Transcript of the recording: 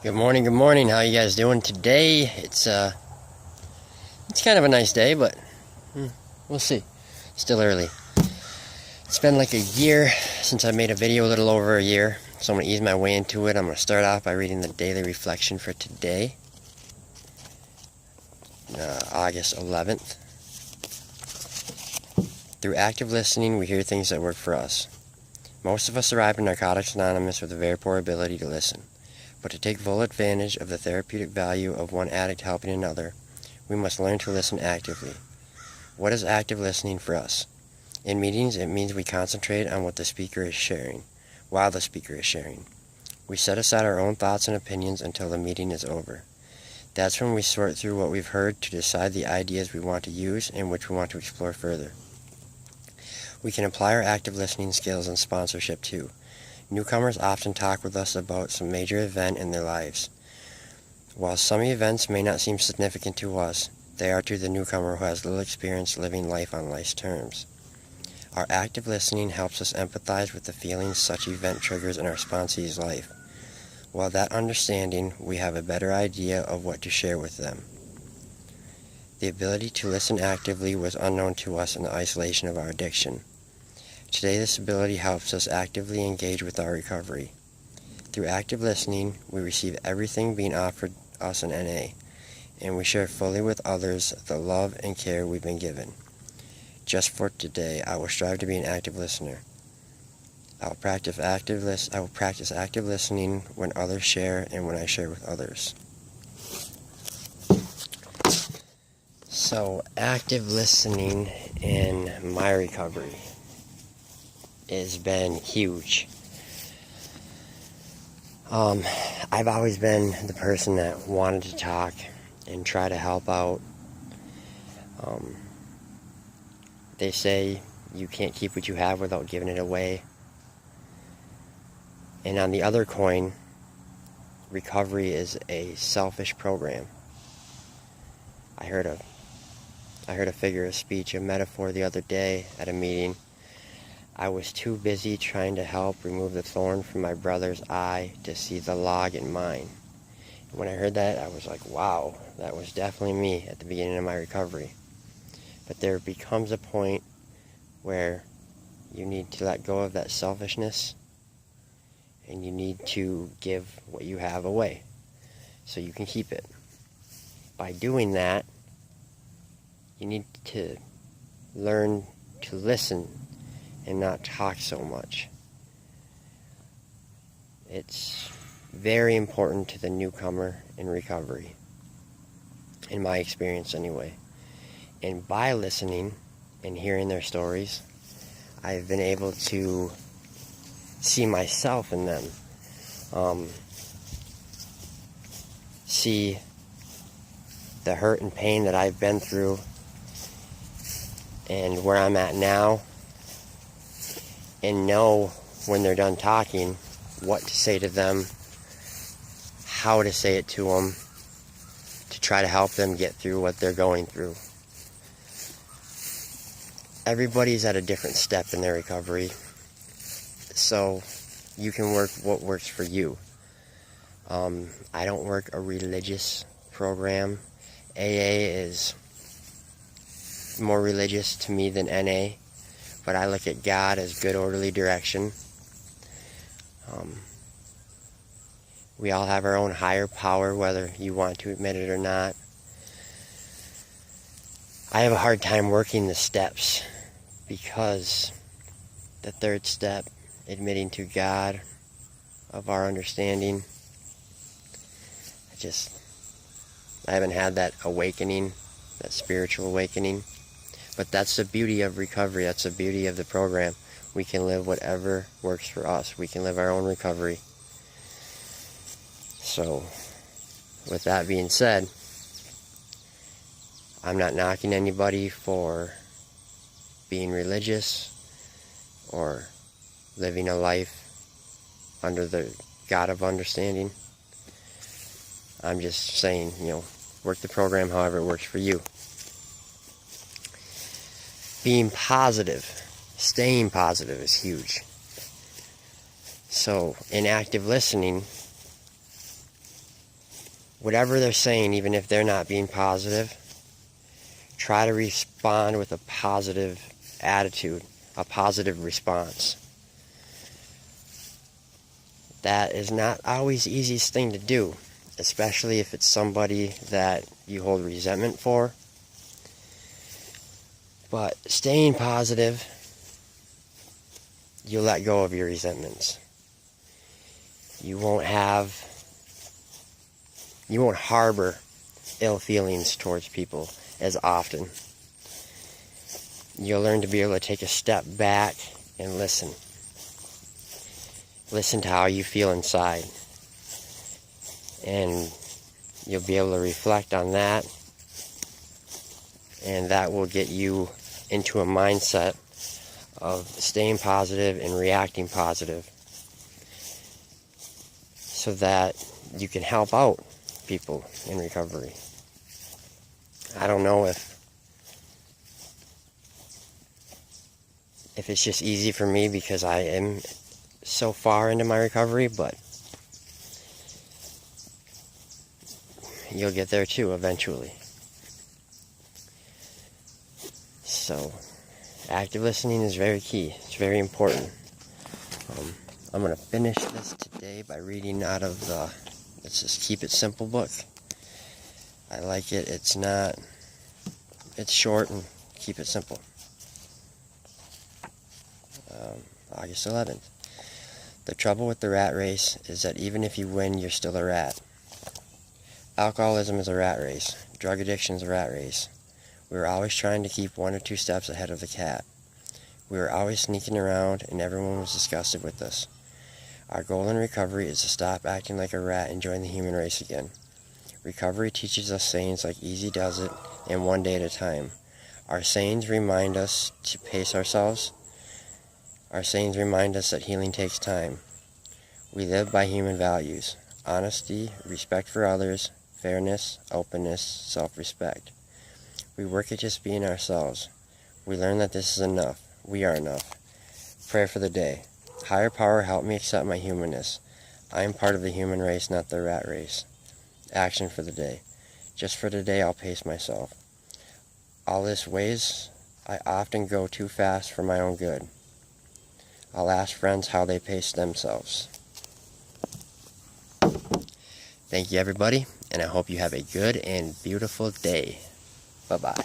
Good morning, good morning. How you guys doing today? It's kind of a nice day, but we'll see. Still early. It's been like a year since I made a video, a little over a year. So I'm going to ease my way into it. I'm going to start off by reading the daily reflection for today, August 11th. Through active listening, we hear things that work for us. Most of us arrive in Narcotics Anonymous with a very poor ability to listen. But to take full advantage of the therapeutic value of one addict helping another, we must learn to listen actively. What is active listening for us? In meetings, it means we concentrate on what the speaker is sharing, while the speaker is sharing. We set aside our own thoughts and opinions until the meeting is over. That's when we sort through what we've heard to decide the ideas we want to use and which we want to explore further. We can apply our active listening skills in sponsorship too. Newcomers often talk with us about some major event in their lives. While some events may not seem significant to us, they are to the newcomer who has little experience living life on life's terms. Our active listening helps us empathize with the feelings such event triggers in our sponsee's life. While that understanding, we have a better idea of what to share with them. The ability to listen actively was unknown to us in the isolation of our addiction. Today, this ability helps us actively engage with our recovery. Through active listening, we receive everything being offered us in NA, and we share fully with others the love and care we've been given. Just for today, I will strive to be an active listener. I will practice active listening when others share and when I share with others. So, active listening in my recovery has been huge. I've always been the person that wanted to talk and try to help out. They say you can't keep what you have without giving it away. And on the other coin, recovery is a selfish program. I heard a figure of speech, a metaphor the other day at a meeting. I was too busy trying to help remove the thorn from my brother's eye to see the log in mine. And when I heard that, I was like, wow, that was definitely me at the beginning of my recovery. But there becomes a point where you need to let go of that selfishness and you need to give what you have away so you can keep it. By doing that, you need to learn to listen and not talk so much. It's very important to the newcomer in recovery, in my experience anyway. And by listening and hearing their stories, I've been able to see myself in them. See the hurt and pain that I've been through and where I'm at now, and know when they're done talking what to say to them, how to say it to them, to try to help them get through what they're going through. Everybody's at a different step in their recovery, so you can work what works for you. I don't work a religious program. AA is more religious to me than NA. But I look at God as good, orderly direction. We all have our own higher power, whether you want to admit it or not. I have a hard time working the steps because the third step, admitting to God of our understanding, I haven't had that awakening, that spiritual awakening. But that's the beauty of recovery. That's the beauty of the program. We can live whatever works for us. We can live our own recovery. So, with that being said, I'm not knocking anybody for being religious or living a life under the God of understanding. I'm just saying, work the program however it works for you. Being positive, staying positive is huge. So, in active listening, whatever they're saying, even if they're not being positive, try to respond with a positive attitude, a positive response. That is not always the easiest thing to do, especially if it's somebody that you hold resentment for. But staying positive, you'll let go of your resentments. You won't harbor ill feelings towards people as often. You'll learn to be able to take a step back and listen. Listen to how you feel inside. And you'll be able to reflect on that. And that will get you into a mindset of staying positive and reacting positive, so that you can help out people in recovery. I don't know if it's just easy for me because I am so far into my recovery, but you'll get there too eventually. So active listening is very key. It's very important. I'm going to finish this today by reading out of the Let's Just Keep It Simple book. I like it. It's short and keep it simple. August 11th. The trouble with the rat race is that even if you win, you're still a rat. Alcoholism is a rat race. Drug addiction is a rat race. We were always trying to keep 1 or 2 steps ahead of the cat. We were always sneaking around, and everyone was disgusted with us. Our goal in recovery is to stop acting like a rat and join the human race again. Recovery teaches us sayings like easy does it and one day at a time. Our sayings remind us to pace ourselves. Our sayings remind us that healing takes time. We live by human values: honesty, respect for others, fairness, openness, self-respect. We work at just being ourselves. We learn that this is enough. We are enough. Prayer for the day. Higher power, help me accept my humanness. I am part of the human race, not the rat race. Action for the day. Just for today, I'll pace myself. All this ways I often go too fast for my own good. I'll ask friends how they pace themselves. Thank you, everybody, and I hope you have a good and beautiful day. Bye-bye.